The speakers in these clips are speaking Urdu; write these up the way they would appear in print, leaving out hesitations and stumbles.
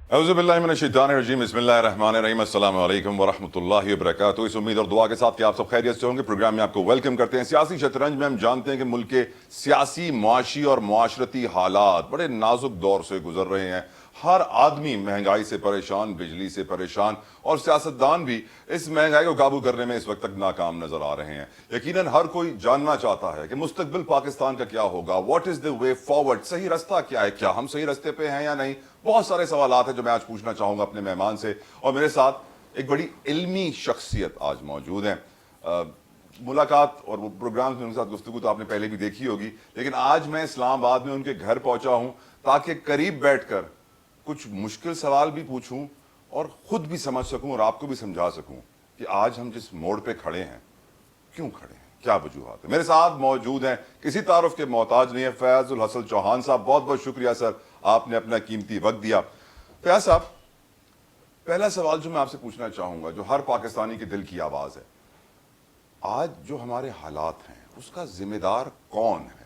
اعوذ باللہ من الشیطان الرجیم، بسم اللہ الرحمن الرحیم، السلام علیکم ورحمۃ اللہ وبرکاتہ۔ اس امید اور دعا کے ساتھ کہ آپ سب خیریت سے ہوں گے، پروگرام میں آپ کو ویلکم کرتے ہیں۔ سیاسی شطرنج میں ہم جانتے ہیں کہ ملک کے سیاسی، معاشی اور معاشرتی حالات بڑے نازک دور سے گزر رہے ہیں۔ ہر آدمی مہنگائی سے پریشان، بجلی سے پریشان، اور سیاستدان بھی اس مہنگائی کو قابو کرنے میں اس وقت تک ناکام نظر آ رہے ہیں۔ یقیناً ہر کوئی جاننا چاہتا ہے کہ مستقبل پاکستان کا کیا ہوگا، what is the way forward, صحیح رستہ کیا ہے، کیا ہم صحیح رستے پہ ہیں یا نہیں۔ بہت سارے سوالات ہیں جو میں آج پوچھنا چاہوں گا اپنے مہمان سے، اور میرے ساتھ ایک بڑی علمی شخصیت آج موجود ہیں۔ ملاقات اور پروگرام میں ان کے ساتھ گفتگو تو آپ نے پہلے بھی دیکھی ہوگی، لیکن آج میں اسلام آباد میں ان کے گھر پہنچا ہوں تاکہ قریب بیٹھ کر کچھ مشکل سوال بھی پوچھوں اور خود بھی سمجھ سکوں اور آپ کو بھی سمجھا سکوں کہ آج ہم جس موڑ پہ کھڑے ہیں کیوں کھڑے ہیں، کیا وجوہات ہیں۔ میرے ساتھ موجود ہیں، کسی تعارف کے محتاج نہیں ہے، فیاض الحسن چوہان صاحب۔ بہت بہت شکریہ سر، آپ نے اپنا قیمتی وقت دیا۔ فیاض صاحب، پہلا سوال جو میں آپ سے پوچھنا چاہوں گا، جو ہر پاکستانی کے دل کی آواز ہے، آج جو ہمارے حالات ہیں اس کا ذمہ دار کون ہے؟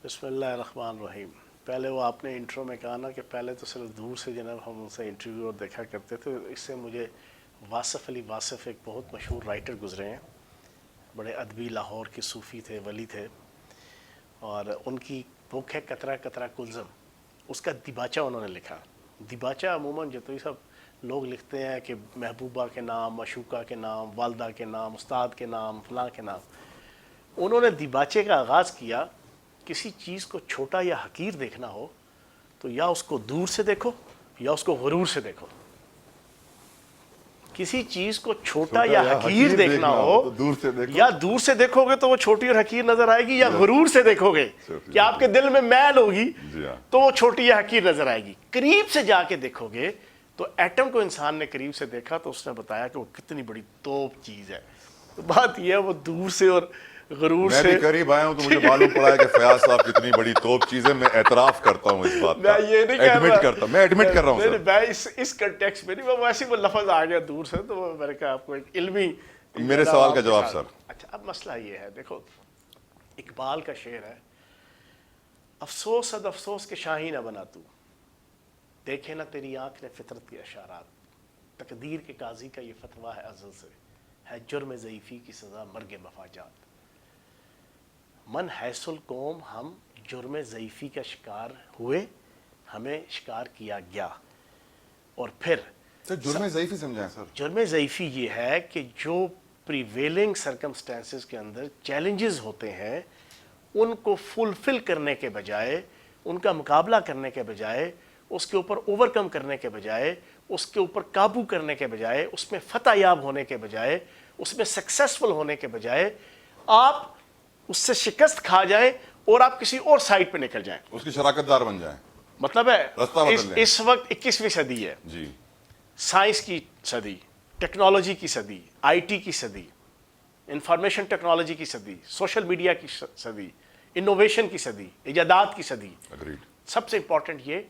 بسم اللہ الرحمن الرحیم۔ پہلے وہ آپ نے انٹرو میں کہا نا کہ پہلے تو صرف دور سے جناب ہم ان سے انٹرویو اور دیکھا کرتے تھے، اس سے مجھے واصف علی واصف ایک بہت مشہور رائٹر گزرے ہیں، بڑے ادبی، لاہور کے صوفی تھے، ولی تھے، اور ان کی بک ہے قطرہ قطرہ کلزم، اس کا دیباچہ انہوں نے لکھا۔ دیباچہ عموماً جتنی سب لوگ لکھتے ہیں کہ محبوبہ کے نام، مشوقہ کے نام، والدہ کے نام، استاد کے نام، فلاں کے نام، انہوں نے دیباچے کا آغاز کیا۔ کسی چیز کو چھوٹا یا حقیر دیکھنا ہو تو یا اس کو دور سے دیکھو یا اس کو غرور سے دیکھو۔ کسی چیز کو چھوٹا یا حقیر دیکھنا ہو یا دور سے دیکھو گے تو وہ چھوٹی اور حقیر نظر آئے گی، یا غرور سے دیکھو گے کہ آپ کے دل میں میل ہوگی تو وہ چھوٹی یا حقیر نظر آئے گی۔ قریب سے جا کے دیکھو گے تو ایٹم کو انسان نے قریب سے دیکھا تو اس نے بتایا کہ وہ کتنی بڑی توپ چیز ہے۔ تو بات یہ ہے، وہ دور سے اور غرور سے، میں بھی قریب آیا ہوں تو مجھے معلوم پڑا ہے کہ فیاض صاحب کتنی بڑی توپ چیز ہے۔ میں اعتراف کرتا ہوں اس بات کا، میں یہ نہیں کہہ رہا، میں ایڈمٹ کر رہا ہوں سر۔ میں اس کنٹیکسٹ میں نہیں، وہ ویسے وہ لفظ آ گیا دور سے تو میں نے کہا آپ کو ایک علمی میرے سوال کا جواب سر۔ اچھا، اب مسئلہ یہ ہے، دیکھو اقبال کا شعر ہے، افسوس صد افسوس کہ شاہی نہ بنا تو، دیکھے نہ تیری آنکھ نے فطرت کے اشارات، تقدیر کے قاضی کا یہ فتویٰ ہے ازل سے، ہے جرم ضعیفی کی سزا مرگ مفاجات۔ من حیث القوم ہم جرم ضعیفی کا شکار ہوئے، ہمیں شکار کیا گیا۔ اور پھر جرم ضعیفی سمجھائیں سر۔ جرم ضعیفی یہ ہے کہ جو پریویلنگ سرکمسٹانسز کے اندر چیلنجز ہوتے ہیں ان کو فلفل کرنے کے بجائے، ان کا مقابلہ کرنے کے بجائے، اس کے اوپر اوورکم کرنے کے بجائے، اس کے اوپر قابو کرنے کے بجائے، اس میں فتح یاب ہونے کے بجائے، اس میں سکسیسفل ہونے کے بجائے آپ اس سے شکست کھا جائیں اور آپ کسی اور سائٹ پہ نکل جائیں، اس کی شراکت دار بن جائیں۔ مطلب ہے اس وقت 21ویں صدی ہے، جی، سائنس کی صدی، ٹیکنالوجی کی صدی، آئی ٹی کی صدی، انفارمیشن ٹیکنالوجی کی صدی، سوشل میڈیا کی صدی، انوویشن کی صدی، ایجادات کی صدی۔ اگریڈ۔ سب سے امپورٹنٹ یہ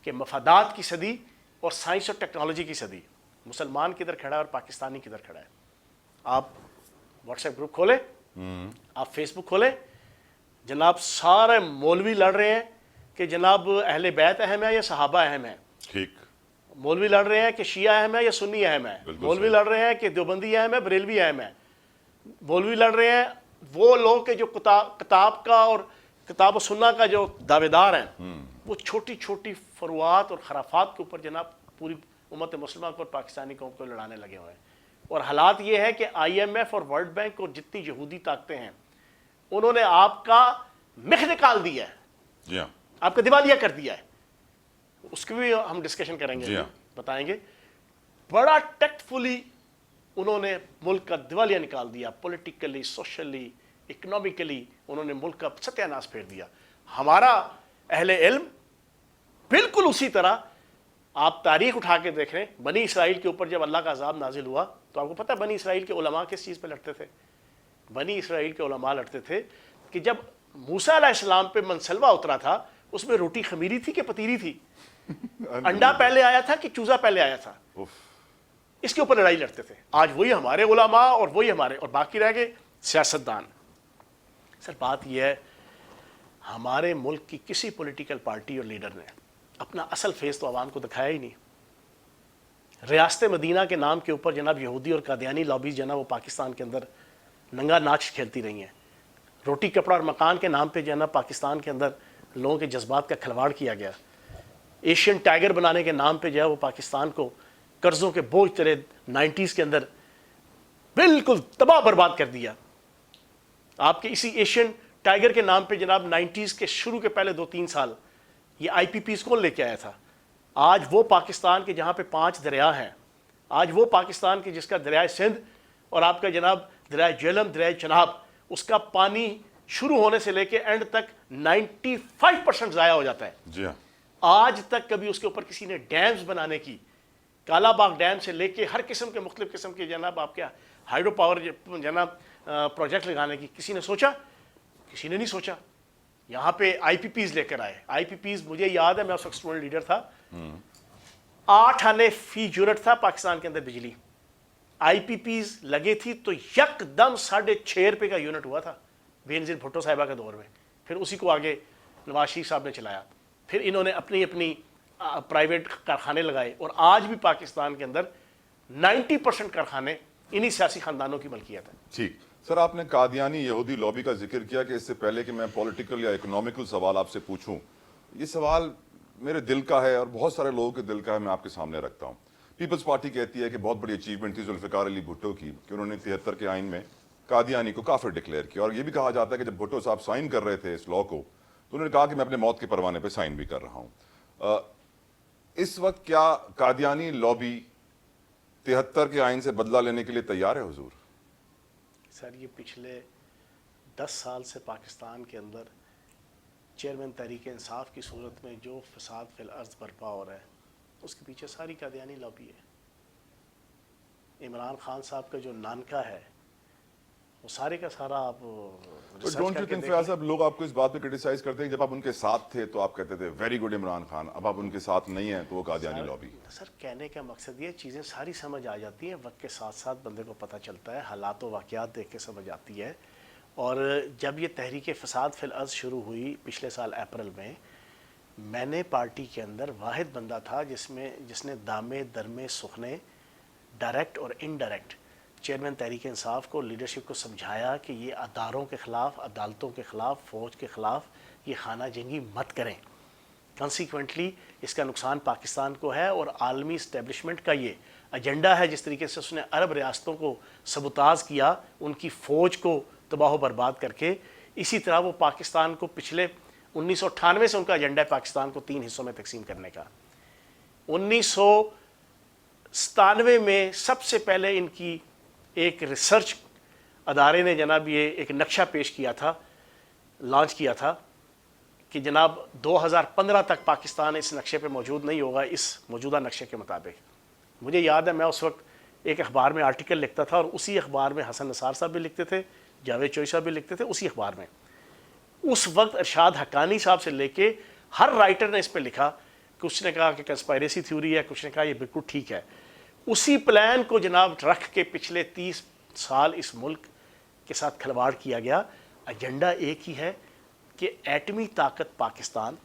کہ مفادات کی صدی اور سائنس اور ٹیکنالوجی کی صدی۔ مسلمان کدھر کھڑا ہے اور پاکستانی کدھر کھڑا ہے؟ آپ واٹس ایپ گروپ کھولیں، آپ فیس بک کھولیں، جناب سارے مولوی لڑ رہے ہیں کہ جناب اہل بیت اہم ہے یا صحابہ اہم ہے۔ ٹھیک۔ مولوی لڑ رہے ہیں کہ شیعہ اہم ہے یا سنی اہم ہے۔ مولوی لڑ رہے ہیں کہ دیوبندی اہم ہے، بریلوی اہم ہے۔ مولوی لڑ رہے ہیں وہ لوگ کہ جو کتاب کا اور کتاب و سنہ کا جو دعوے دار ہیں، وہ چھوٹی چھوٹی فروعات اور خرافات کے اوپر جناب پوری امت مسلمہ کو اور پاکستانی قوم کو لڑانے لگے ہوئے ہیں۔ اور حالات یہ ہے کہ آئی ایم ایف اور ورلڈ بینک اور جتنی یہودی طاقتیں ہیں انہوں نے آپ کا مخ نکال دیا ہے، جی ہاں، آپ کا دیوالیہ کر دیا ہے۔ اس کی بھی ہم ڈسکشن کریں گے، جی ہاں، بتائیں گے۔ بڑا ٹیکٹفلی انہوں نے ملک کا دیوالیہ نکال دیا، پولیٹیکلی، سوشلی، اکنامکلی انہوں نے ملک کا ستیہ ناش پھیر دیا۔ ہمارا اہل علم بالکل اسی طرح، آپ تاریخ اٹھا کے دیکھ رہے ہیں، بنی اسرائیل کے اوپر جب اللہ کا عذاب نازل ہوا تو آپ کو پتہ ہے بنی اسرائیل کے علماء کس چیز پہ لڑتے تھے؟ بنی اسرائیل کے علماء لڑتے تھے کہ جب موسیٰ علیہ السلام پہ منسلوہ اترا تھا اس میں روٹی خمیری تھی کہ پتیری تھی، انڈا پہلے آیا تھا کہ چوزا پہلے آیا تھا، اس کے اوپر لڑائی لڑتے تھے۔ آج وہی ہمارے علماء اور وہی ہمارے، اور باقی رہ گئے سیاستدان۔ سر بات یہ ہے، ہمارے ملک کی کسی پولیٹیکل پارٹی اور لیڈر نے اپنا اصل فیس تو عوام کو دکھایا ہی نہیں۔ ریاست مدینہ کے نام کے اوپر جناب یہودی اور قادیانی لابیز جناب وہ پاکستان کے اندر ننگا ناچ کھیلتی رہی ہیں. روٹی کپڑا اور مکان کے نام پہ جناب پاکستان کے اندر لوگوں کے جذبات کا کھلواڑ کیا گیا. ایشین ٹائیگر بنانے کے نام پہ جو ہے وہ پاکستان کو قرضوں کے بوجھ تلے 90s کے اندر بالکل تباہ برباد کر دیا. آپ کے اسی ایشین ٹائیگر کے نام پہ جناب 90s کے شروع کے پہلے 2-3 سال یہ آئی پی پیز کون لے کے آیا تھا؟ آج وہ پاکستان کے جہاں پہ 5 دریا ہیں، آج وہ پاکستان کے جس کا دریائے سندھ اور آپ کا جناب دریائے جہلم، دریائے چناب، اس کا پانی شروع ہونے سے لے کے اینڈ تک 95% ضائع ہو جاتا ہے. جی ہاں. آج تک کبھی اس کے اوپر کسی نے ڈیمز بنانے کی، کالا باغ ڈیم سے لے کے ہر قسم کے مختلف قسم کے جناب آپ کے ہائیڈرو پاور جناب پروجیکٹ لگانے کی کسی نے سوچا؟ کسی نے نہیں سوچا. یہاں پہ آئی پی پیز لے کر آئے. آئی پی پیز مجھے یاد ہے، میں اس وقت اسٹوڈنٹ لیڈر تھا. 8 آنے فی یونٹ تھا پاکستان کے اندر بجلی. آئی پی پیز لگے تھی تو یک دم 6.5 روپے کا یونٹ ہوا تھا بینظیر بھٹو صاحبہ کے دور میں. پھر اسی کو آگے نواز شریف صاحب نے چلایا. پھر انہوں نے اپنی پرائیویٹ کارخانے لگائے اور آج بھی پاکستان کے اندر 90% کارخانے انہی سیاسی خاندانوں کی ملکیت ہے. ٹھیک سر، آپ نے قادیانی یہودی لابی کا ذکر کیا کہ اس سے پہلے کہ میں پولیٹیکل یا اکنومیکل سوال آپ سے پوچھوں، یہ سوال میرے دل کا ہے اور بہت سارے لوگوں کے دل کا ہے، میں آپ کے سامنے رکھتا ہوں. پیپلز پارٹی کہتی ہے کہ بہت بڑی اچیومنٹ تھی ذوالفقار علی بھٹو کی کہ انہوں نے 73 کے آئین میں قادیانی کو کافر ڈکلیئر کیا. اور یہ بھی کہا جاتا ہے کہ جب بھٹو صاحب سائن کر رہے تھے اس لا کو تو انہوں نے کہا کہ میں اپنے موت کے پروانے پہ سائن بھی کر رہا ہوں. اس وقت کیا قادیانی لابی 73 کے آئین سے بدلہ لینے کے لیے تیار ہے حضور؟ سر یہ پچھلے 10 سال سے پاکستان کے اندر چیئرمین تحریک انصاف کی صورت میں جو فساد فی الارض برپا ہو رہا ہے اس کے پیچھے ساری قادیانی لابی ہے. عمران خان صاحب کا جو نانکا ہے وہ سارے کا سارا آپ ڈونٹ یو تھنک فیاض صاحب، لوگ آپ کو اس بات پہ کرٹیسائز کرتے ہیں کہ جب آپ ان کے ساتھ تھے تو آپ کہتے تھے ویری گڈ عمران خان، اب آپ ان کے ساتھ نہیں ہیں تو وہ قادیانی لابی. سر کہنے کا مقصد یہ چیزیں ساری سمجھ آ جاتی ہیں، وقت کے ساتھ ساتھ بندے کو پتہ چلتا ہے، حالات و واقعات دیکھ کے سمجھ آتی ہے. اور جب یہ تحریک فساد فی الارض شروع ہوئی پچھلے سال اپریل میں نے پارٹی کے اندر واحد بندہ تھا جس نے دامے درمے سخنے ڈائریکٹ اور انڈائریکٹ چیئرمین تحریک انصاف کو، لیڈرشپ کو سمجھایا کہ یہ اداروں کے خلاف، عدالتوں کے خلاف، فوج کے خلاف یہ خانہ جنگی مت کریں. کنسیکوینٹلی اس کا نقصان پاکستان کو ہے اور عالمی اسٹیبلشمنٹ کا یہ ایجنڈا ہے. جس طریقے سے اس نے عرب ریاستوں کو سبوتاژ کیا، ان کی فوج کو تباہ و برباد کر کے، اسی طرح وہ پاکستان کو پچھلے 1998 سے ان کا ایجنڈا ہے پاکستان کو 3 حصوں میں تقسیم کرنے کا. 1997 میں سب سے پہلے ان کی ایک ریسرچ ادارے نے جناب یہ ایک نقشہ پیش کیا تھا، لانچ کیا تھا کہ جناب 2015 تک پاکستان اس نقشے پہ موجود نہیں ہوگا اس موجودہ نقشے کے مطابق. مجھے یاد ہے میں اس وقت ایک اخبار میں آرٹیکل لکھتا تھا اور اسی اخبار میں حسن نثار صاحب بھی لکھتے تھے، جاوید چوئی صاحب بھی لکھتے تھے اسی اخبار میں. اس وقت ارشاد حقانی صاحب سے لے کے ہر رائٹر نے اس پہ لکھا. کچھ نے کہا کہ کنسپائریسی تھیوری ہے، کچھ نے کہا یہ بالکل ٹھیک ہے. اسی پلان کو جناب رکھ کے پچھلے 30 سال اس ملک کے ساتھ کھلواڑ کیا گیا. ایجنڈا ایک ہی ہے کہ ایٹمی طاقت پاکستان،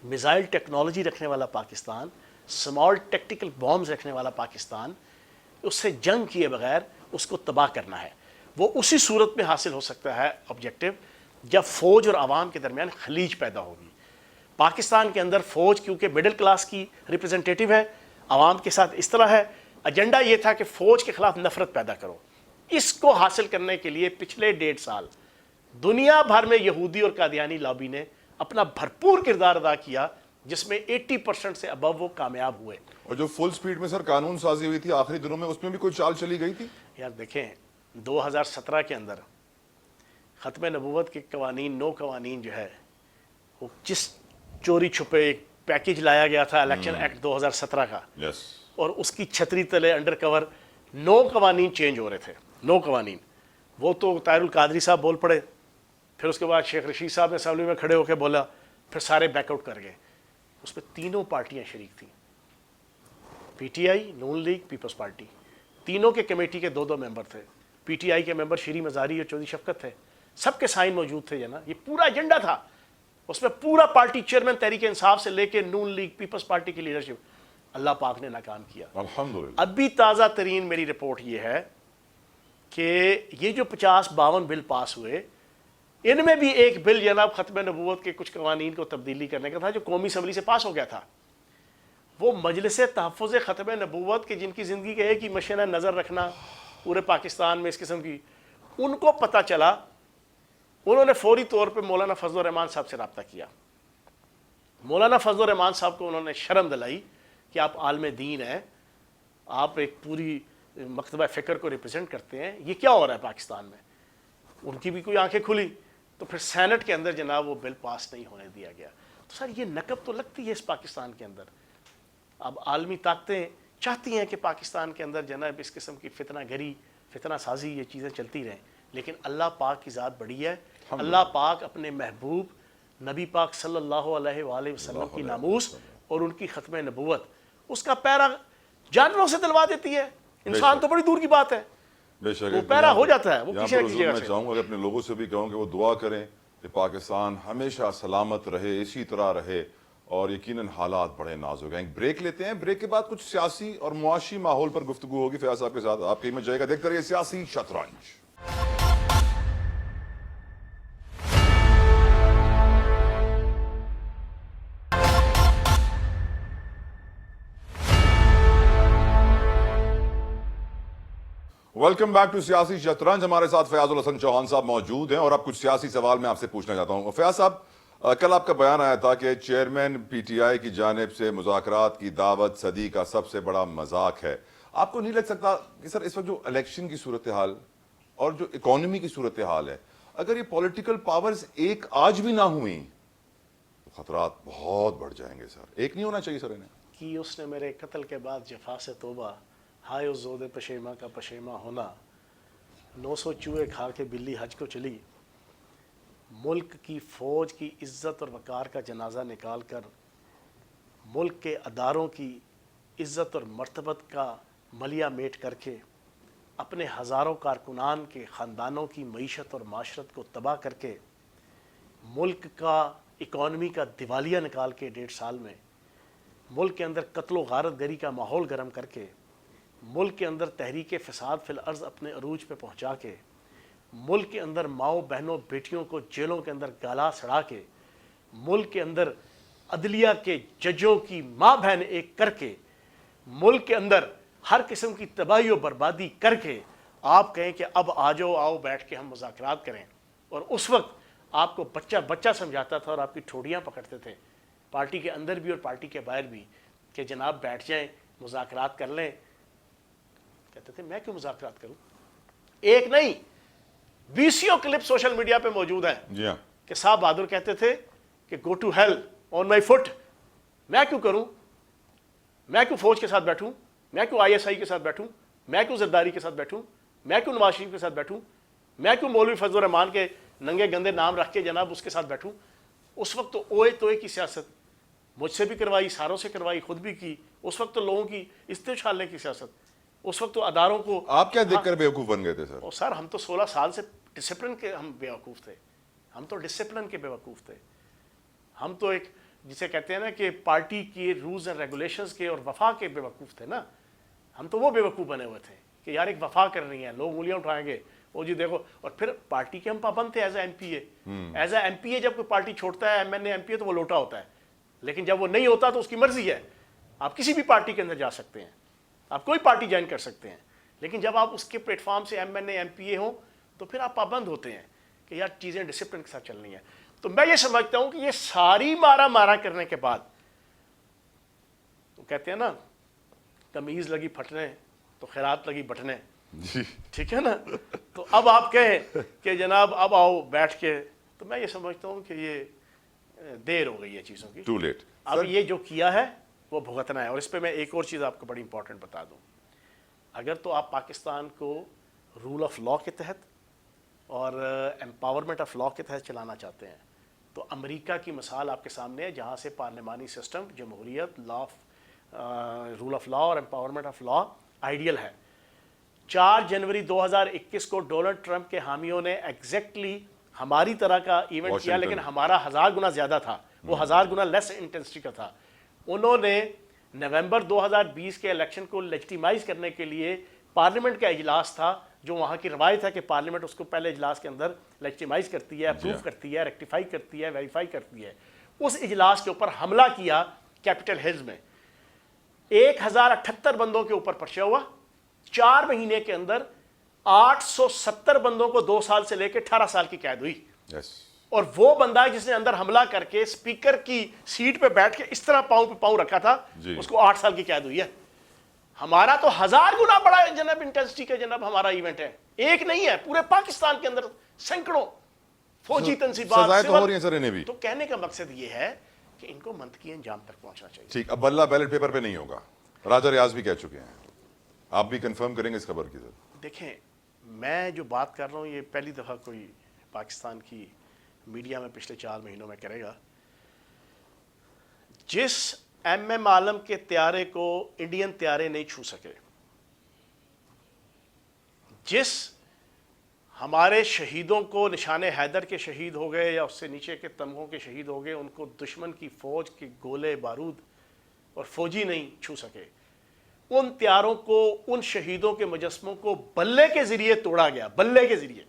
میزائل ٹیکنالوجی رکھنے والا پاکستان، سمال ٹیکٹیکل بامز رکھنے والا پاکستان، اس سے جنگ کیے بغیر اس کو تباہ کرنا ہے. وہ اسی صورت میں حاصل ہو سکتا ہے آبجیکٹو جب فوج اور عوام کے درمیان خلیج پیدا ہوگی. پاکستان کے اندر فوج کیونکہ مڈل کلاس کی ریپرزنٹیٹیو ہے، عوام کے ساتھ اس طرح ہے. ایجنڈا یہ تھا کہ فوج کے خلاف نفرت پیدا کرو. اس کو حاصل کرنے کے لیے پچھلے 1.5 سال دنیا بھر میں یہودی اور قادیانی لابی نے اپنا بھرپور کردار ادا کیا، جس میں 80% سے ابو وہ کامیاب ہوئے. اور جو فل سپیڈ میں سر قانون سازی ہوئی تھی آخری دنوں میں، اس میں بھی کوئی چال چلی گئی تھی؟ یار دیکھیں 2017 کے اندر ختم نبوت کے قوانین، 9 قوانین جو ہے وہ جس چوری چھپے ایک پیکیج لایا گیا تھا الیکشن ایکٹ 2017 کا، اور اس کی چھتری تلے انڈر کور 9 قوانین چینج ہو رہے تھے. 9 قوانین وہ تو طاہر القادری صاحب بول پڑے، پھر اس کے بعد شیخ رشید صاحب نے اسمبلی میں کھڑے ہو کے بولا، پھر سارے بیک آؤٹ کر گئے. اس میں تینوں پارٹیاں شریک تھیں، P T I, Noon League, Peoples Party. تینوں کے کمیٹی کے 2 ممبر تھے. پی ٹی آئی کے ممبر شیری مزاری اور چودھری شفقت تھے. سب کے سائن موجود تھے جناب. یہ پورا ایجنڈا تھا. اس میں پورا پارٹی چیئرمین تحریک انصاف سے لے کے نون لیگ، پیپلز پارٹی کی لیڈرشپ. اللہ پاک نے ناکام کیا. الحمدللہ. ابھی تازہ ترین میری رپورٹ یہ ہے کہ یہ جو 50-52 بل پاس ہوئے ان میں بھی ایک بل جناب ختم نبوت کے کچھ قوانین کو تبدیلی کرنے کا تھا جو قومی اسمبلی سے پاس ہو گیا تھا. وہ مجلس تحفظ ختم نبوت کے جن کی زندگی کا ایک ہی مشن ہے نظر رکھنا پورے پاکستان میں اس قسم کی, ان کو پتہ چلا, انہوں نے فوری طور پہ مولانا فضل الرحمان صاحب سے رابطہ کیا. مولانا فضل الرحمان صاحب کو انہوں نے شرم دلائی کہ آپ عالم دین ہیں, آپ ایک پوری مکتبہ فکر کو ریپرزینٹ کرتے ہیں, یہ کیا ہو رہا ہے پاکستان میں. ان کی بھی کوئی آنکھیں کھلی تو پھر سینٹ کے اندر جناب وہ بل پاس نہیں ہونے دیا گیا. تو سر یہ نقب تو لگتی ہے اس پاکستان کے اندر. اب عالمی طاقتیں چاہتی ہیں کہ پاکستان کے اندر جناب اس قسم کی فتنہ گری, فتنہ سازی, یہ چیزیں چلتی رہیں, لیکن اللہ پاک کی ذات بڑی ہے. اللہ پاک اپنے محبوب نبی پاک صلی اللہ علیہ وآلہ وسلم کی ناموس اور ان کی ختم نبوت اس کا پیرا جانوروں سے دلوا دیتی ہے. انسان تو بڑی دور کی بات ہے, بے شک وہ پیرا ہو جاتا ہے وہ کسی نہ کسی جگہ میں سے. چاہوں گا کہ اپنے لوگوں سے بھی کہوں کہ وہ دعا کریں کہ پاکستان ہمیشہ سلامت رہے, اسی طرح رہے, اور یقیناً حالات بڑے نازک ہیں. ایک بریک لیتے ہیں, بریک کے بعد کچھ سیاسی اور معاشی ماحول پر گفتگو ہوگی فیاض صاحب کے ساتھ. آپ کی ہمت جائے گا, دیکھتے رہیے سیاسی شطرنج. ویلکم بیک ٹو سیاسی شطرنج. ہمارے ساتھ فیاض الحسن چوہان صاحب موجود ہیں اور اب کچھ سیاسی سوال میں آپ سے پوچھنا چاہتا ہوں. فیاض صاحب, کل آپ کا بیان آیا تھا کہ چیئرمین پی ٹی آئی کی جانب سے مذاکرات کی دعوت صدی کا سب سے بڑا مذاق ہے. آپ کو نہیں لگ سکتا کہ سر اس وقت جو الیکشن کی صورتحال اور جو اکانومی کی صورتحال ہے, اگر یہ پولیٹیکل پاورز ایک آج بھی نہ ہوئیں تو خطرات بہت بڑھ جائیں گے سر. ایک نہیں ہونا چاہیے سر انہیں. کہ اس نے میرے قتل کے بعد جفا سے توبہ, ہائے اس زود پشیمہ کا پشیمہ ہونا, 900 چوہے کھا کے بلی حج کو چلی, ملک کی فوج کی عزت اور وقار کا جنازہ نکال کر ملک کے اداروں کی عزت اور مرتبت کا ملیہ میٹ کر کے اپنے ہزاروں کارکنان کے خاندانوں کی معیشت اور معاشرت کو تباہ کر کے ملک کا اکانومی کا دیوالیہ نکال کے 1.5 سال میں ملک کے اندر قتل و غارت گری کا ماحول گرم کر کے ملک کے اندر تحریک فساد فی الارض اپنے عروج پہ پہنچا کے ملک کے اندر ماؤں بہنوں بیٹیوں کو جیلوں کے اندر گالا سڑا کے ملک کے اندر عدلیہ کے ججوں کی ماں بہن ایک کر کے ملک کے اندر ہر قسم کی تباہی و بربادی کر کے آپ کہیں کہ اب آؤ بیٹھ کے ہم مذاکرات کریں, اور اس وقت آپ کو بچہ بچہ سمجھاتا تھا اور آپ کی ٹھوڑیاں پکڑتے تھے پارٹی کے اندر بھی اور پارٹی کے باہر بھی کہ جناب بیٹھ جائیں مذاکرات کر لیں. کہتے تھے میں کیوں مذاکرات کروں. ایک نہیں 20 کلپ سوشل میڈیا پہ موجود ہیں جی ہاں, کہ صاحب بہادر کہتے تھے کہ go to hell on my foot. میں کیوں کروں, میں کیوں فوج کے ساتھ بیٹھوں, میں کیوں ISI کے ساتھ بیٹھوں, میں کیوں زرداری کے ساتھ بیٹھوں, میں کیوں نواز شریف کے ساتھ بیٹھوں, میں کیوں مولوی فضل الرحمان کے ننگے گندے نام رکھ کے جناب اس کے ساتھ بیٹھوں. اس وقت تو اوئے توئے کی سیاست مجھ سے بھی کروائی, ساروں سے کروائی, خود بھی کی. اس وقت تو لوگوں کی استشالنے کی سیاست, اس وقت تو اداروں کو. آپ کیا دیکھ کر بیوقوف بن گئے تھے سر؟ اور سر ہم تو 16 سال سے ڈسپلن کے ہم بیوقوف تھے. ہم تو ڈسپلن کے بیوقوف تھے. ہم تو ایک جسے کہتے ہیں نا کہ پارٹی کی رولز اینڈ ریگولیشنز کے اور وفا کے بیوقوف تھے نا. ہم تو وہ بیوقوف بنے ہوئے تھے کہ یار ایک وفا کر رہی ہیں, لوگ انگلیاں اٹھائیں گے, وہ جی دیکھو. اور پھر پارٹی کے ہم پابند تھے ایز اے ایم پی اے. جب کوئی پارٹی چھوڑتا ہے MNA MP تو وہ لوٹا ہوتا ہے, لیکن جب وہ نہیں ہوتا تو اس کی مرضی ہے. آپ کسی بھی پارٹی کے اندر جا سکتے ہیں, آپ کوئی پارٹی جوائن کر سکتے ہیں, لیکن جب آپ اس کے پلیٹ فارم سے MNA MPA ہوں تو پھر آپ پابند ہوتے ہیں کہ یار چیزیں ڈسپلن کے ساتھ چلنی ہیں. تو میں یہ سمجھتا ہوں کہ یہ ساری مارا کرنے کے بعد تو کہتے ہیں نا تمیز لگی پھٹنے تو خیرات لگی بٹنے, ٹھیک ہے نا. تو اب آپ کہیں کہ جناب اب آؤ بیٹھ کے, تو میں یہ سمجھتا ہوں کہ یہ دیر ہو گئی ہے چیزوں کی, ٹو لیٹ. اب یہ جو کیا ہے وہ بھگتنا ہے. اور اس پہ میں ایک اور چیز آپ کو بڑی امپورٹنٹ بتا دوں. اگر تو آپ پاکستان کو رول آف لاء کے تحت اور امپاورمنٹ آف لاء کے تحت چلانا چاہتے ہیں تو امریکہ کی مثال آپ کے سامنے ہے, جہاں سے پارلیمانی سسٹم, جمہوریت, رول آف لاء اور امپاورمنٹ آف لاء آئیڈیل ہے. 4 جنوری 2021 کو ڈونلڈ ٹرمپ کے حامیوں نے ایگزیکٹلی ہماری طرح کا ایونٹ کیا, لیکن ہمارا 1000 گنا زیادہ تھا, وہ 1000 گنا لیس انٹینسٹی کا تھا. انہوں نے نومبر 2020 کے الیکشن کو لیجٹیمائز کرنے کے لیے پارلیمنٹ کا اجلاس تھا، جو وہاں کی روایت ہے کہ پارلیمنٹ اس کو پہلے اجلاس کے اندر لیجٹیمائز کرتی ہے، اپروو کرتی ہے، ریکٹیفائی کرتی ہے، ویریفائی کرتی ہے. اس اجلاس کے اوپر حملہ کیا کیپٹل ہلز میں. 1078 بندوں کے اوپر پرچہ ہوا. 4 مہینے کے اندر 870 بندوں کو 2 سال سے لے کے 18 سال کی قید ہوئی. اور وہ بندہ جس نے اندر حملہ کر کے اسپیکر کی سیٹ پہ بیٹھ کے اس طرح پاؤں پہ پاؤں رکھا تھا، اس کو 8 سال کی قید ہوئی ہے. ہمارا تو 1000 گنا بڑا ہے جناب انٹینسٹی کا جناب ہمارا ایونٹ ہے. ایک نہیں ہے، پورے پاکستان کے اندر سینکڑوں فوجی تنصیبات. تو کہنے کا مقصد یہ ہے کہ ان کو منطقی انجام تک پہنچنا چاہیے. ٹھیک، اب بلہ بیلٹ پیپر پہ نہیں ہوگا. راجہ ریاض بھی کہہ چکے ہیں، آپ بھی کنفرم کریں گے اس خبر کی ضرورت؟ دیکھیں، میں جو بات کر رہا ہوں یہ پہلی دفعہ کوئی پاکستان کی میڈیا میں پچھلے 4 مہینوں میں کرے گا. جس ایم عالم کے طیارے کو انڈین طیارے نہیں چھو سکے، جس ہمارے شہیدوں کو نشان حیدر کے شہید ہو گئے یا اس سے نیچے کے تمغوں کے شہید ہو گئے، ان کو دشمن کی فوج کے گولے بارود اور فوجی نہیں چھو سکے، ان طیاروں کو، ان شہیدوں کے مجسموں کو بلے کے ذریعے توڑا گیا. بلے کے ذریعے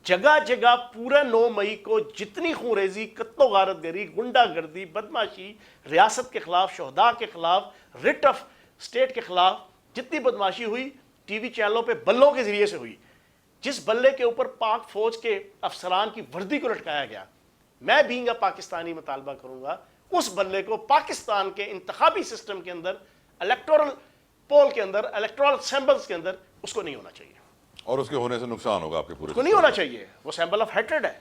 جگہ جگہ پورا 9 مئی کو جتنی خونریزی، قتل و غارت گری، غنڈہ گردی، بدماشی، ریاست کے خلاف، شہداء کے خلاف، ریٹ آف اسٹیٹ کے خلاف جتنی بدماشی ہوئی، ٹی وی چینلوں پہ بلوں کے ذریعے سے ہوئی. جس بلے کے اوپر پاک فوج کے افسران کی وردی کو لٹکایا گیا، میں بینگ پاکستانی مطالبہ کروں گا اس بلے کو پاکستان کے انتخابی سسٹم کے اندر، الیکٹورل پول کے اندر، الیکٹورل سیمبلز کے اندر اس کو نہیں ہونا چاہیے. اور اس کے ہونے سے نقصان ہوگا آپ کے پورے کو نہیں ہونا چاہیے. وہ سیمبل آف ہیٹریڈ ہے.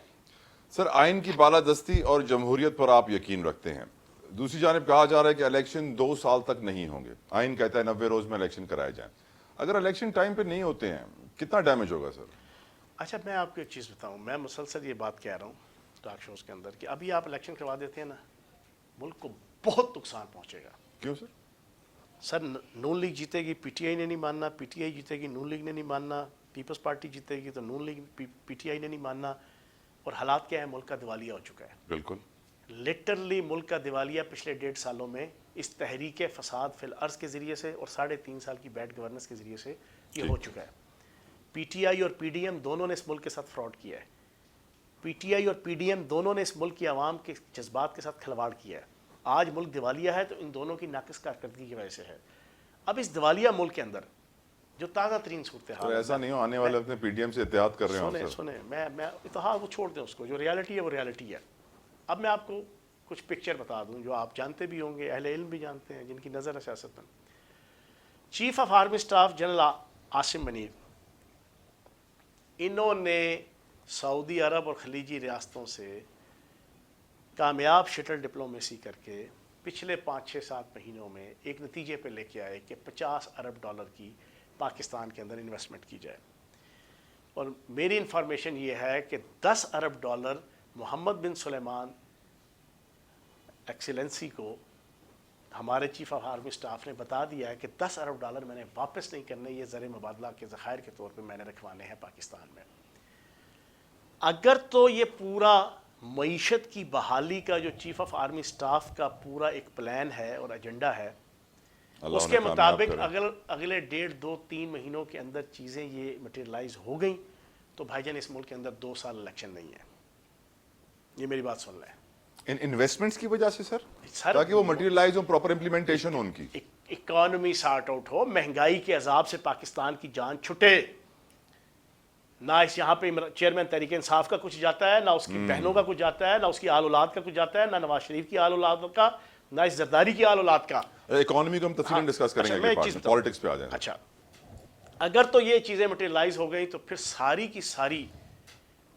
سر، آئین کی بالادستی اور جمہوریت پر آپ یقین رکھتے ہیں. دوسری جانب کہا جا رہا ہے کہ الیکشن 2 سال تک نہیں ہوں گے. آئین کہتا ہے 90 روز میں الیکشن کرائے جائیں. اگر الیکشن ٹائم پہ نہیں ہوتے ہیں کتنا ڈیمیج ہوگا سر؟ اچھا، میں آپ کو ایک چیز بتاؤں. میں مسلسل یہ بات کہہ رہا ہوں ٹاک شوز کے اندر کہ ابھی آپ الیکشن کروا دیتے ہیں نا، ملک کو بہت نقصان پہنچے گا. کیوں سر؟ سر، نون لیگ جیتے گی، پی ٹی آئی نے نہیں ماننا. پی ٹی آئی جیتے گی، نون لیگ نے نہیں ماننا. پیپلز پارٹی جیتے گی تو نون لیگ، پی ٹی آئی نے نہیں ماننا. اور حالات کیا ہے؟ ملک کا دیوالیہ ہو چکا ہے. بالکل لٹرلی ملک کا دیوالیہ پچھلے 1.5 سالوں میں اس تحریک فساد فی الارض کے ذریعے سے اور 3.5 سال کی بیڈ گورننس کے ذریعے سے یہ ہو چکا ہے. پی ٹی آئی اور پی ڈی ایم دونوں نے اس ملک کے ساتھ فراڈ کیا ہے. پی ٹی آئی اور پی ڈی ایم دونوں نے اس ملک کی عوام کے جذبات کے ساتھ کھلواڑ کیا ہے. آج ملک دیوالیہ ہے تو ان دونوں کی ناقص کارکردگی کی وجہ سے ہے. اب اس دیوالیہ ملک کے اندر جو تازہ ترین صورتحال ہے، ایسا نہیں ہو آنے والے اپنے پی ڈی ایم سے اتحاد کر رہے ہیں. سنیں میں اتحاد وہ چھوڑ دیں، اس کو جو ریالٹی ہے وہ ریالٹی ہے. اب میں آپ کو کچھ پکچر بتا دوں جو آپ جانتے بھی ہوں گے، اہل علم بھی جانتے ہیں، جن کی نظر ہے سیاست میں. Chief of army staff general Asim Munir, انہوں نے سعودی عرب اور خلیجی ریاستوں سے کامیاب شٹل ڈپلومیسی کر کے پچھلے 5-6-7 مہینوں میں ایک نتیجے پہ لے کے آئے کہ $50 ارب کی پاکستان کے اندر انویسٹمنٹ کی جائے. اور میری انفارمیشن یہ ہے کہ $10 ارب محمد بن سلیمان ایکسیلنسی کو ہمارے چیف آف آرمی اسٹاف نے بتا دیا ہے کہ $10 ارب میں نے واپس نہیں کرنے، یہ زر مبادلہ کے ذخائر کے طور پہ میں نے رکھوانے ہیں پاکستان میں. اگر تو یہ پورا معیشت کی بحالی کا جو چیف آف آرمی اسٹاف کا پورا ایک پلان ہے اور ایجنڈا ہے، اس کے مطابق اگر اگلے 1.5-2-3 مہینوں کے اندر چیزیں یہ مٹیریلائز ہو گئیں تو بھائی جان اس ملک کے اندر 2 سال الیکشن نہیں ہے. یہ میری بات سن لیں. ان انویسٹمنٹس کی وجہ سے سر، تاکہ وہ مٹیریلائز ہو، پراپر امپلیمنٹیشن ہو ان کی، اکانومی سارٹ آؤٹ ہو، مہنگائی کے عذاب سے پاکستان کی جان چھٹے. نہ اس یہاں پہ چیئرمین تحریک انصاف کا کچھ جاتا ہے، نہ اس کی بہنوں کا کچھ جاتا ہے، نہ اس کی آل اولاد کا کچھ جاتا ہے، نہ نواز شریف کی آل اولاد کا، نہ اس زرداری کی آل اولاد کا. اکانومی کو ہم تفصیلاً ڈسکس کریں گے، پالیٹکس پہ آ جائیں. اچھا، اگر تو یہ چیزیں مٹیریلائز ہو گئی تو پھر ساری کی ساری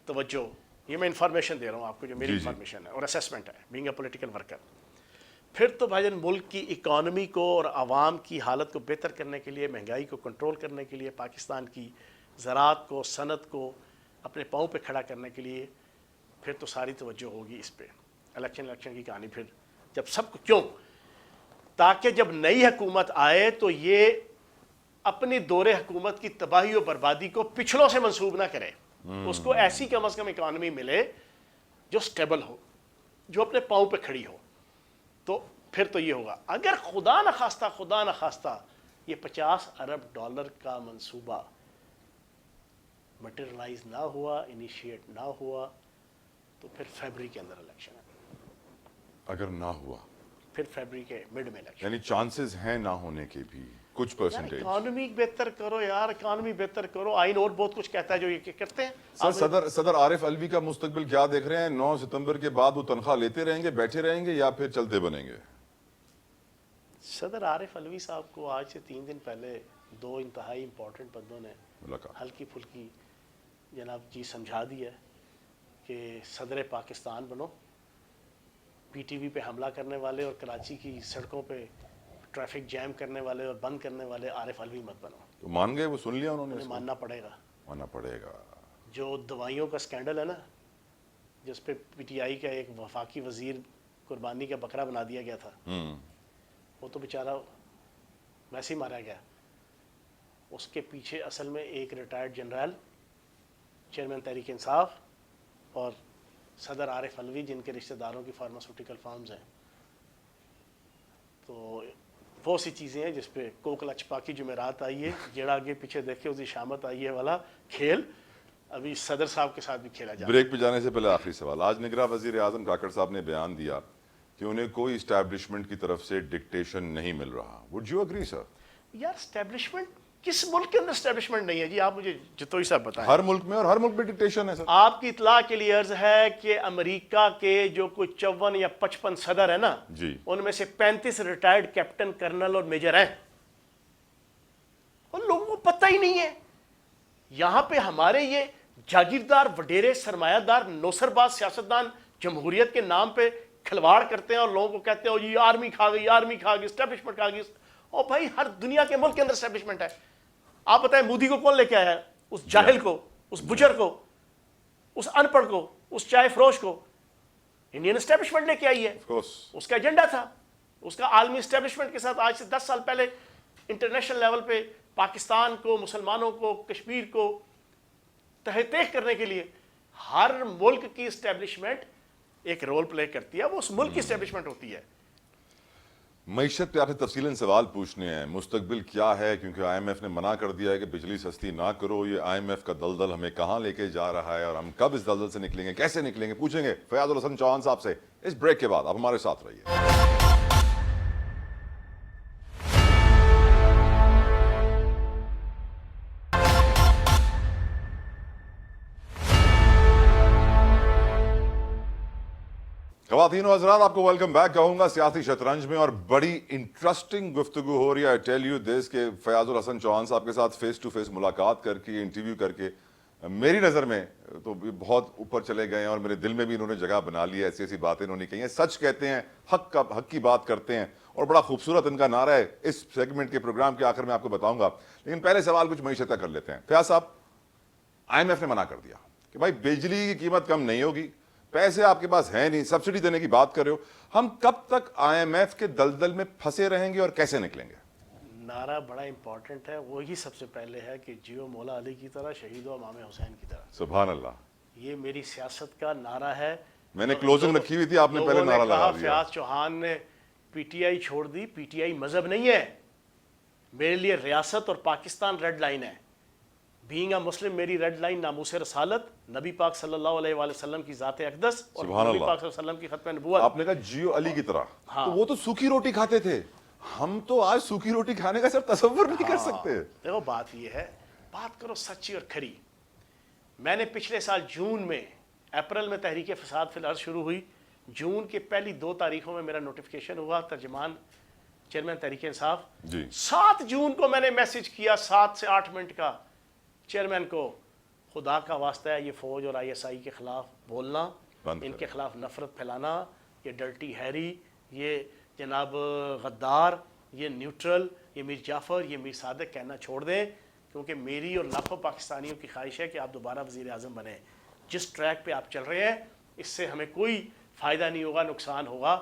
توجہ، یہ میں انفارمیشن دے رہا ہوں آپ کو جو میری انفارمیشن ہے اور اسیسمنٹ ہے بینگ اے پولیٹیکل ورکر، پھر تو بھائی جان ملک کی اکانومی کو اور عوام کی حالت کو بہتر کرنے کے لیے، مہنگائی کو کنٹرول کرنے کے لیے، پاکستان کی زراعت کو، صنعت کو اپنے پاؤں پہ کھڑا کرنے کے لیے پھر تو ساری توجہ ہوگی اس پہ. الیکشن کی کہانی پھر جب سب کو، کیوں؟ تاکہ جب نئی حکومت آئے تو یہ اپنی دور حکومت کی تباہی و بربادی کو پچھلوں سے منسوب نہ کرے. اس کو ایسی کم از کم اکانومی ملے جو سٹیبل ہو، جو اپنے پاؤں پہ کھڑی ہو. تو پھر تو یہ ہوگا اگر خدا نہ خواستہ یہ $50 ارب کا منصوبہ مٹیریلائز نہ ہوا، انیشیٹ نہ ہوا، تو پھر فیبری کے اندر الیکشن ہے، اگر نہ ہوا پھر فیبری کے مڈ میں الیکشن. یعنی چانسز ہیں نہ ہونے کے بھی کچھ پرسنٹیج. اکانومی بہتر کرو یار، اکانومی بہتر کرو. آئین اور بہت کچھ کہتا ہے جو یہ کرتے ہیں. سر صدر عارف الوی کا مستقبل کیا دیکھ رہے ہیں؟ 9 ستمبر کے بعد وہ تنخواہ لیتے رہیں گے، بیٹھے رہیں گے، یا پھر چلتے بنیں گے؟ صدر عارف الوی صاحب کو آج سے 3 دن پہلے 2 انتہائی امپورٹنٹ بندوں نے ہلکی پھلکی جناب جی سمجھا دی ہے کہ صدر پاکستان بنو. پی ٹی وی پہ حملہ کرنے والے اور کراچی کی سڑکوں پہ ٹریفک جیم کرنے والے اور بند کرنے والے عارف الوی مت بنو. تو مان گئے؟ وہ سن لیا انہوں نے؟ ماننا پڑے گا، ماننا پڑے گا. جو دوائیوں کا سکینڈل ہے نا، جس پہ پی ٹی آئی کا ایک وفاقی وزیر قربانی کا بکرا بنا دیا گیا تھا، وہ تو بیچارہ ویسے ہی مارا گیا. اس کے پیچھے اصل میں ایک retired general, chairman Tehreek Insaf, اور صدر عارف الوی جن کے رشتہ داروں کی فارماسیوٹیکل فارمز ہیں. تو بہت سی چیزیں ہیں جس پہ کوکلا چپاکی جمعرات آئی ہے، جیڑا آگے پیچھے دیکھے اسی شامت آئی ہے والا کھیل ابھی صدر صاحب کے ساتھ بھی کھیلا جا رہا ہے. بریک پہ جانے سے پہلے آخری سوال. آج نگراں وزیر اعظم کاکڑ صاحب نے بیان دیا کہ انہیں کوئی اسٹیبلشمنٹ کی طرف سے ڈکٹیشن نہیں مل رہا. وڈ یو اگری سر؟ یار اسٹیبلشمنٹ کس ملک کے اندر اسٹیبلشمنٹ نہیں ہے جی؟ آپ مجھے جتوئی صاحب بتائیں. ہر ملک میں، اور ہر ملک میں ڈکٹیشن ہے سر. آپ کی اطلاع کے لیے عرض ہے کہ امریکہ کے جو کوئی 54 یا 55 صدر ہیں نا، جی، ان میں سے 35 ریٹائرڈ کیپٹن، کرنل اور میجر ہیں. ان لوگوں کو پتہ ہی نہیں ہے. یہاں پہ ہمارے یہ جاگیردار، وڈیرے، سرمایہ دار، نوسر باز سیاستدان جمہوریت کے نام پہ کھلواڑ کرتے ہیں اور لوگوں کو کہتے ہیں او جی آرمی کھا گئی، آرمی کھا گئی، اسٹیبلشمنٹ کھا گئی. اور بھائی ہر دنیا کے ملک کے اندر اسٹیبلشمنٹ ہے. آپ بتائیں مودی کو کون لے کے آیا ہے؟ اس جاہل کو، اس بجر کو، اس ان پڑھ کو، اس چائے فروش کو انڈین اسٹیبلشمنٹ لے کے آئی ہے. اس کا ایجنڈا تھا. اس کا عالمی اسٹیبلشمنٹ کے ساتھ آج سے 10 سال پہلے انٹرنیشنل لیول پہ پاکستان کو، مسلمانوں کو، کشمیر کو تحت کرنے کے لیے ہر ملک کی اسٹیبلشمنٹ ایک رول پلے کرتی ہے. وہ اس ملک کی اسٹیبلشمنٹ ہوتی ہے. معیشت پہ آپ سے تفصیلاً سوال پوچھنے ہیں. مستقبل کیا ہے؟ کیونکہ آئی ایم ایف نے منع کر دیا ہے کہ بجلی سستی نہ کرو. یہ آئی ایم ایف کا دلدل ہمیں کہاں لے کے جا رہا ہے اور ہم کب اس دلدل سے نکلیں گے، کیسے نکلیں گے، پوچھیں گے فیاض الحسن چوہان صاحب سے اس بریک کے بعد. آپ ہمارے ساتھ رہیے. خواتین و حضرات، آپ کو ویلکم بیک کہوں گا سیاسی شطرنج میں، اور بڑی انٹرسٹنگ گفتگو ہو رہی ہے. آئی ٹیل یو دس کہ فیاض الحسن چوہان صاحب کے ساتھ فیس ٹو فیس ملاقات کر کے، انٹرویو کر کے میری نظر میں تو بہت اوپر چلے گئے ہیں اور میرے دل میں بھی انہوں نے جگہ بنا لی ہے. ایسی ایسی باتیں انہوں نے کہی ہیں، سچ کہتے ہیں، حق کی بات کرتے ہیں، اور بڑا خوبصورت ان کا نعرہ ہے. اس سیگمنٹ کے پروگرام کے آخر میں آپ کو بتاؤں گا، لیکن پہلے سوال کچھ معیشت کا کر لیتے ہیں. فیاض صاحب، آئی ایم ایف نے منع کر دیا کہ بھائی بجلی کی قیمت کم نہیں ہوگی، پیسے آپ کے پاس ہیں نہیں، سبسڈی دینے کی بات کر رہے ہو. ہم کب تک آئی ایم ایف کے دلدل میں پھنسے رہیں گے اور کیسے نکلیں گے؟ نعرہ بڑا امپورٹنٹ ہے. وہی سب سے پہلے ہے کہ جیو مولا علی کی طرح، شہید و امام حسین کی طرح. سبحان اللہ. یہ میری سیاست کا نعرہ ہے. میں نے کلوزنگ رکھی ہوئی تھی، آپ نے پہلے نعرہ لگا دیا. فیاض چوہان نے پی ٹی آئی چھوڑ دی. پی ٹی آئی مذہب نہیں ہے میرے لیے. ریاست اور پاکستان ریڈ لائن ہے. بینگ اے مسلم میری ریڈ لائن ناموس رسالت، نبی پاک صلی اللہ علیہ وآلہ وسلم کی ذات اقدس اور نبی پاک صلی اللہ علیہ وسلم کی ختم نبوت. آپ نے کہا جیو علی کی طرح، تو وہ تو سوکھی روٹی کھاتے تھے. ہم تو آج سوکھی روٹی کھانے کا صرف تصور نہیں کر سکتے. دیکھو بات یہ ہے، بات کرو سچی اور کھری. میں نے پچھلے سال جون میں، اپریل میں تحریک فساد فی الارض شروع ہوئی. جون کے پہلی 2 تاریخوں میں میرا نوٹیفیکیشن ہوا، ترجمان چیئرمین تحریک انصاف. 7 جون کو میں نے میسج کیا 7 سے 8 منٹ کا چیئرمین کو، خدا کا واسطہ ہے یہ فوج اور آئی ایس آئی کے خلاف بولنا، ان کے خلاف نفرت پھیلانا، یہ ڈرٹی ہیری، یہ جناب غدار، یہ نیوٹرل، یہ میر جعفر، یہ میر صادق کہنا چھوڑ دیں. کیونکہ میری اور لاکھوں پاکستانیوں کی خواہش ہے کہ آپ دوبارہ وزیر اعظم بنیں. جس ٹریک پہ آپ چل رہے ہیں اس سے ہمیں کوئی فائدہ نہیں ہوگا، نقصان ہوگا.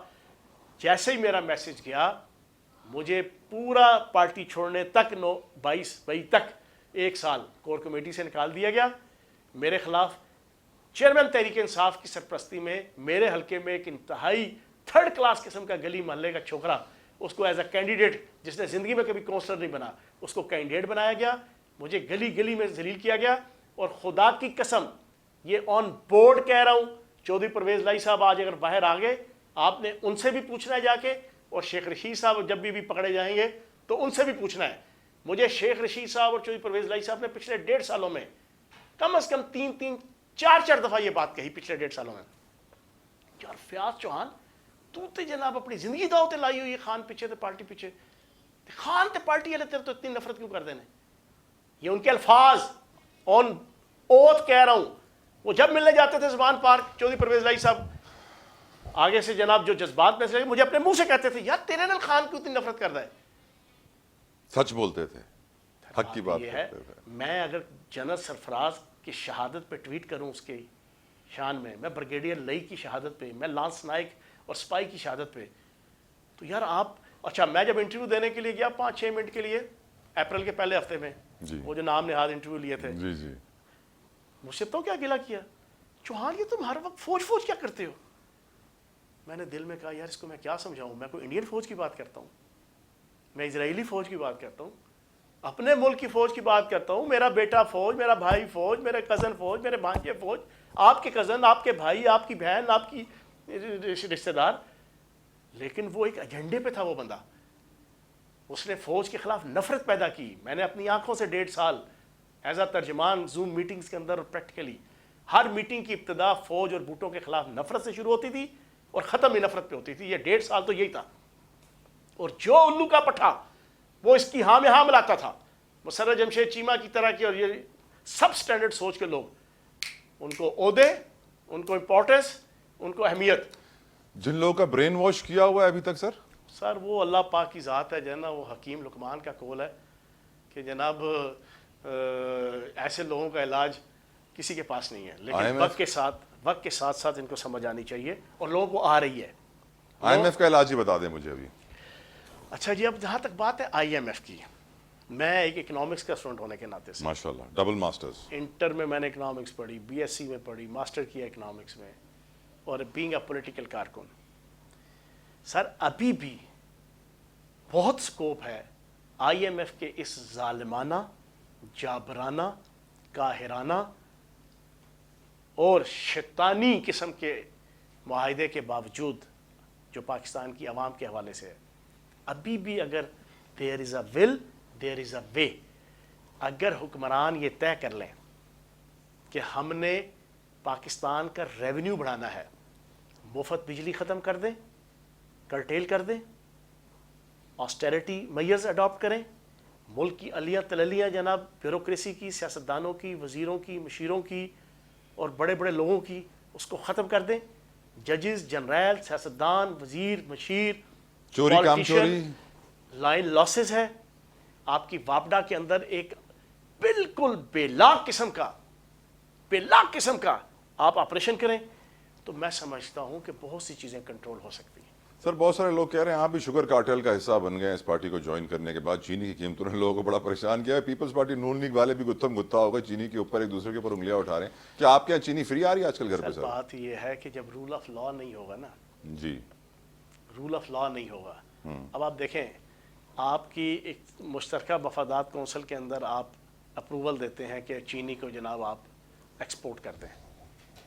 جیسے ہی میرا میسج گیا، مجھے پورا پارٹی چھوڑنے تک 22 مئی تک 1 سال کور کمیٹی سے نکال دیا گیا. میرے خلاف چیئرمین تحریک انصاف کی سرپرستی میں میرے حلقے میں ایک انتہائی تھرڈ کلاس قسم کا گلی محلے کا چھوکرا, اس کو ایز اے کینڈیڈیٹ, جس نے زندگی میں کبھی کونسلر نہیں بنا, اس کو کینڈیڈیٹ بنایا گیا, مجھے گلی گلی میں ذلیل کیا گیا. اور خدا کی قسم یہ آن بورڈ کہہ رہا ہوں, چودھری پرویز لائی صاحب آج اگر باہر آ گئے, آپ نے ان سے بھی پوچھنا ہے جا کے, اور شیخ رشید صاحب جب بھی پکڑے جائیں گے تو ان سے بھی پوچھنا ہے. مجھے شیخ رشید صاحب اور چودھری پرویز لائی صاحب نے پچھلے 1.5 سالوں میں کم از کم 3-4 دفعہ یہ بات کہی پچھلے 1.5 سالوں میں, یار فیاض چوہان تو تے جناب اپنی زندگی داؤ تے لائی ہوئی ہے خان پیچھے تے پارٹی پیچھے, خان تے پارٹی والے تیرے تو اتنی نفرت کیوں کر دینے. یہ ان کے الفاظ آن اوتھ کہہ رہا ہوں. وہ جب ملنے جاتے تھے زبان پارک چودھری پرویز لائی صاحب, آگے سے جناب جو جذبات میں سے مجھے اپنے منہ سے کہتے تھے, یار تیرے نال خان کیوں اتنی نفرت کرتا ہے. سچ بولتے تھے, حق کی بات یہ ہے, کرتے تھے. میں اگر جنرل سرفراز کی شہادت پہ ٹویٹ کروں اس کی شان میں بریگیڈیئر لئی کی شہادت پہ, میں لانس نائک اور سپائی کی شہادت پہ, تو یار آپ, اچھا میں جب انٹرویو دینے کے لیے گیا 5-6 منٹ کے لیے اپریل کے پہلے ہفتے میں, وہ جو نام نہاد انٹرویو لیے تھے, مجھ سے تو کیا گلا کیا, چوہان یہ تم ہر وقت فوج کیا کرتے ہو. میں نے دل میں کہا یار اس کو میں کیا سمجھاؤں, میں کوئی انڈین فوج کی بات کرتا ہوں, میں اسرائیلی فوج کی بات کرتا ہوں, اپنے ملک کی فوج کی بات کرتا ہوں, میرا بیٹا فوج, میرا بھائی فوج, میرے کزن فوج, میرے بھانجے فوج, آپ کے کزن, آپ کے بھائی, آپ کی بہن, آپ کی رشتہ دار. لیکن وہ ایک ایجنڈے پہ تھا وہ بندہ, اس نے فوج کے خلاف نفرت پیدا کی. میں نے اپنی آنکھوں سے 1.5 سال ایز اے ترجمان زوم میٹنگز کے اندر پریکٹیکلی ہر میٹنگ کی ابتدا فوج اور بوٹوں کے خلاف نفرت سے شروع ہوتی تھی اور ختم بھی نفرت پہ ہوتی تھی. یہ 1.5 سال تو یہی تھا. اور جو الو کا پٹھا وہ اس کی ہاں میں ہاں ملاتا تھا, مسرت جمشید چیمہ کی طرح کی, اور یہ سب سٹینڈرڈ سوچ کے لوگ, ان کو عہدے, ان کو امپورٹنس, ان کو اہمیت. جن لوگوں کا برین واش کیا ہوا ہے ابھی تک سر وہ اللہ پاک کی ذات ہے جناب, وہ حکیم لقمان کا قول ہے کہ جناب ایسے لوگوں کا علاج کسی کے پاس نہیں ہے, لیکن وقت کے ساتھ ساتھ ان کو سمجھ آنی چاہیے, اور لوگوں کو آ رہی ہے. IMF کا علاج ہی بتا دیں مجھے ابھی. اچھا جی, اب جہاں تک بات ہے IMF کی, میں ایک اکنامکس کا اسٹوڈنٹ ہونے کے ناطے سے, ماشاءاللہ ڈبل ماسٹرز, انٹر میں میں نے اکنامکس پڑھی, BSc میں پڑھی, ماسٹر کیا اکنامکس میں, اور بینگ اے پولیٹیکل کارکن. سر ابھی بھی بہت سکوپ ہے IMF کے اس ظالمانہ, جابرانہ, قاہرانہ اور شیطانی قسم کے معاہدے کے باوجود جو پاکستان کی عوام کے حوالے سے ہے. ابھی بھی اگر there is a will, there is a way, اگر حکمران یہ طے کر لیں کہ ہم نے پاکستان کا ریونیو بڑھانا ہے, مفت بجلی ختم کر دیں, کرٹیل کر دیں, آسٹیریٹی میئرز اڈاپٹ کریں, ملک کی الیاں تللیاں جناب بیوروکریسی کی, سیاستدانوں کی, وزیروں کی, مشیروں کی اور بڑے بڑے لوگوں کی, اس کو ختم کر دیں. ججز, جنرل, سیاستدان, وزیر, مشیر, چوری کام چوری, لائن لاسز ہے. آپ کی واپڈا کے اندر ایک بالکل بے لاک قسم کا آپ آپریشن کریں تو میں سمجھتا ہوں کہ بہت سی چیزیں کنٹرول ہو سکتی ہیں. سر بہت سارے لوگ کہہ رہے ہیں آپ بھی شوگر کارٹیل کا حصہ بن گئے اس پارٹی کو جوائن کرنے کے بعد. چینی کی قیمتوں نے لوگوں کو بڑا پریشان کیا ہے. پیپلز پارٹی نون لیگ والے بھی گتھم گتھا ہوگا چینی کے اوپر, ایک دوسرے کے اوپر انگلیاں اٹھا رہے ہیں. کیا آپ کے یہاں چینی فری آ رہی ہے آج کل گھر پہ؟ سر بات یہ ہے کہ جب رول آف لا نہیں ہوگا نا, جی رول آف لا نہیں ہوگا. اب آپ دیکھیں, آپ کی ایک مشترکہ مفادات کونسل کے اندر آپ اپروول دیتے ہیں کہ چینی کو جناب آپ ایکسپورٹ کر دیں.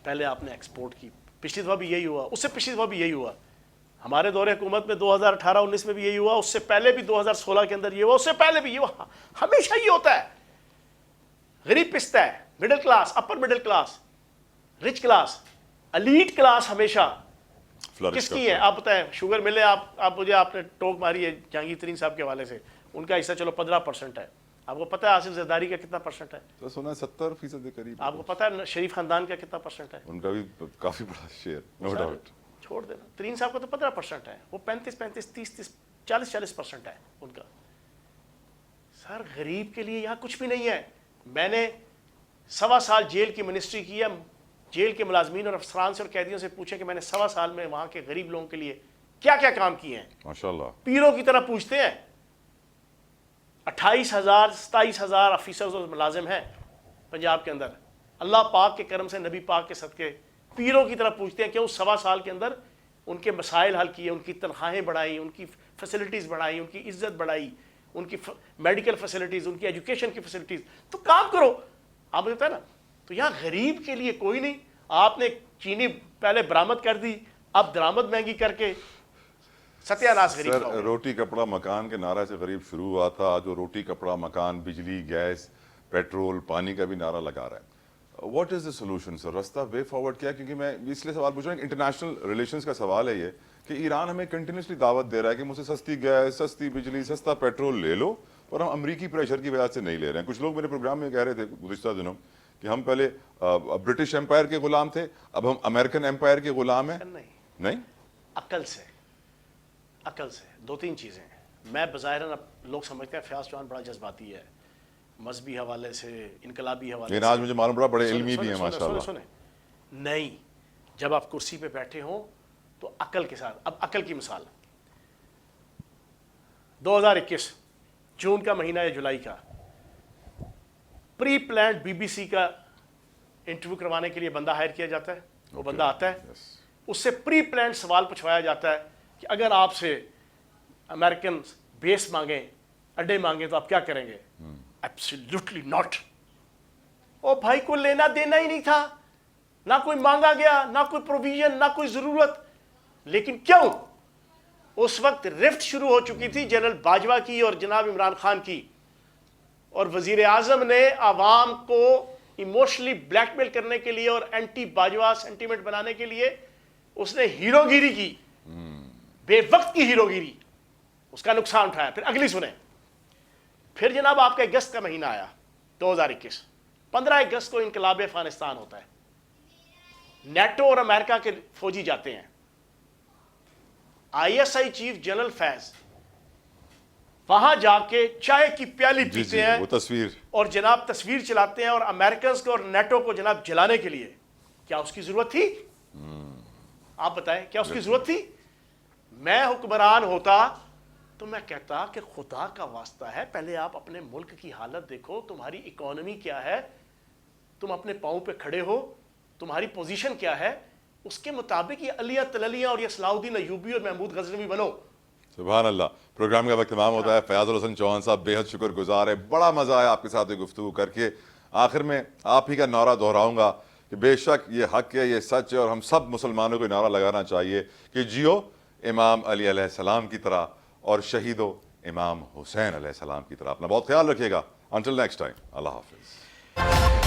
پہلے آپ نے ایکسپورٹ کی, پچھلی دفعہ بھی یہی ہوا, اس سے پچھلی دفعہ بھی یہی ہوا, ہمارے دور حکومت میں 2018-19 میں بھی یہی ہوا, اس سے پہلے بھی 2016 کے اندر یہ ہوا, اس سے پہلے بھی یہ ہوا. ہمیشہ یہ ہوتا ہے. غریب پستا ہے, middle class, upper middle class, rich class, elite class ہمیشہ کس کی ہے آپ بتائیں. شوگر ملے, آپ مجھے آپ نے ٹوک ماری ہے جہانگیر ترین صاحب کے حوالے سے, ان کا حصہ چلو 15% ہے. آپ کو پتہ ہے آصف زرداری کا کتنا پرسنٹ ہے؟ تو سنا 70% کے قریب. آپ کو پتہ ہے شریف خاندان کا کتنا پرسنٹ ہے؟ ان کا بھی کافی بڑا شیئر, نو ڈاؤٹ. چھوڑ دینا, ترین صاحب کا تو 15% ہے, وہ 35, 30, 40% ہے ان کا. سر غریب کے لیے یہاں کچھ بھی نہیں ہے. میں نے 1.25 سال جیل کی منسٹری کی ہے. جیل کے ملازمین اور افسران سے اور قیدیوں سے پوچھیں کہ میں نے 1.25 سال میں وہاں کے غریب لوگوں کے لیے کیا کیا کام کیے ہیں. ماشاءاللہ پیروں کی طرح پوچھتے ہیں. 28,000 27,000 آفیسرز اور ملازم ہیں پنجاب کے اندر. اللہ پاک کے کرم سے, نبی پاک کے صدقے پیروں کی طرح پوچھتے ہیں کہ اس 1.25 سال کے اندر ان کے مسائل حل کیے, ان کی تنخواہیں بڑھائی, ان کی فیسلٹیز بڑھائی, ان کی عزت بڑھائی, ان کی میڈیکل فیسلٹیز, ان کی ایجوکیشن کی فیسلٹیز. تو کام کرو. آپ مجھے بتائیں نا, تو یہاں غریب کے لیے کوئی نہیں. آپ نے چینی پہلے برآمد کر دی, اب درآمد مہنگی کر کے ستیہ ناش غریب کا ہو سر گیا. روٹی کپڑا مکان کے نعرے سے غریب شروع ہوا تھا, جو روٹی کپڑا مکان بجلی گیس پیٹرول پانی کا بھی نعرہ لگا رہا ہے. واٹ از دا سولوشن سر؟ راستہ وے فارورڈ کیا؟ کیونکہ میں اس لیے سوال پوچھ رہا ہوں, انٹرنیشنل ریلیشنز کا سوال ہے یہ کہ ایران ہمیں کنٹینیوسلی دعوت دے رہا ہے کہ مجھ سے سستی گیس, سستی بجلی, سستا پیٹرول لے لو, اور ہم امریکی پریشر کی وجہ سے نہیں لے رہے ہیں. کچھ لوگ میرے پروگرام میں کہہ رہے تھے گزشتہ دنوں کہ ہم پہلے برٹش امپائر کے غلام تھے, اب ہم امریکن امپائر کے غلام ہیں. نہیں, عقل سے, عقل سے دو تین چیزیں ہیں. میں بظاہراً لوگ سمجھتے ہیں فیاض چوہان بڑا جذباتی ہے, مذہبی حوالے سے, انقلابی حوالے لیکن آج مجھے معلوم پڑا بڑے علمی بھی ہیں ماشاء اللہ. سنیں نہیں, جب آپ کرسی پہ بیٹھے ہوں تو عقل کے ساتھ. اب عقل کی مثال, 2021 جون کا مہینہ ہے, جولائی کا, پری پلانڈ بی بی سی کا انٹرویو کروانے کے لیے بندہ ہائر کیا جاتا ہے. وہ بندہ آتا ہے, اس سے پری پلانڈ سوال پوچھوایا جاتا ہے کہ اگر آپ سے امریکن بیس مانگیں, اڈے مانگیں, تو آپ کیا کریں گے؟ Absolutely not. او بھائی, کوئی لینا دینا ہی نہیں تھا, نہ کوئی مانگا گیا, نہ کوئی پروویژن, نہ کوئی ضرورت. لیکن کیوں؟ اس وقت رفٹ شروع ہو چکی تھی جنرل باجوہ کی اور جناب عمران خان کی, اور وزیر اعظم نے عوام کو ایموشنلی بلیک میل کرنے کے لیے اور اینٹی باجوہ سینٹیمنٹ بنانے کے لیے اس نے ہیرو گیری کی, بے وقت کی ہیرو گیری, اس کا نقصان اٹھایا. پھر اگلی سنیں, پھر جناب آپ کا اگست کا مہینہ آیا 2021, 15 اگست کو انقلاب افغانستان ہوتا ہے. نیٹو اور امریکہ کے فوجی جاتے ہیں, I S I chief general Faiz وہاں جا کے چائے کی پیالی پیتے ہیں, وہ تصویر, اور جناب تصویر چلاتے ہیں, اور امریکنز کو اور نیٹو کو جناب جلانے کے لیے. کیا اس کی ضرورت تھی؟ آپ بتائیں, کیا اس کی ضرورت تھی؟ میں حکمران ہوتا تو میں کہتا کہ خدا کا واسطہ ہے, پہلے آپ اپنے ملک کی حالت دیکھو, تمہاری اکانومی کیا ہے, تم اپنے پاؤں پہ کھڑے ہو, تمہاری پوزیشن کیا ہے, اس کے مطابق یہ علیہ تللیہ اور یہ صلاح الدین ایوبی اور محمود غزنوی بنو. سبحان اللہ. پروگرام کا وقت تمام ہوتا ہے. فیاض الحسن چوہان صاحب بے حد شکر گزار ہے, بڑا مزہ آیا آپ کے ساتھ گفتگو کر کے. آخر میں آپ ہی کا نعرہ دہراؤں گا کہ بے شک یہ حق ہے, یہ سچ ہے, اور ہم سب مسلمانوں کو نعرہ لگانا چاہیے کہ جیو امام علی علیہ السلام کی طرح اور شہیدو امام حسین علیہ السلام کی طرح. اپنا بہت خیال رکھیے گا. انٹل نیکسٹ ٹائم, اللہ حافظ.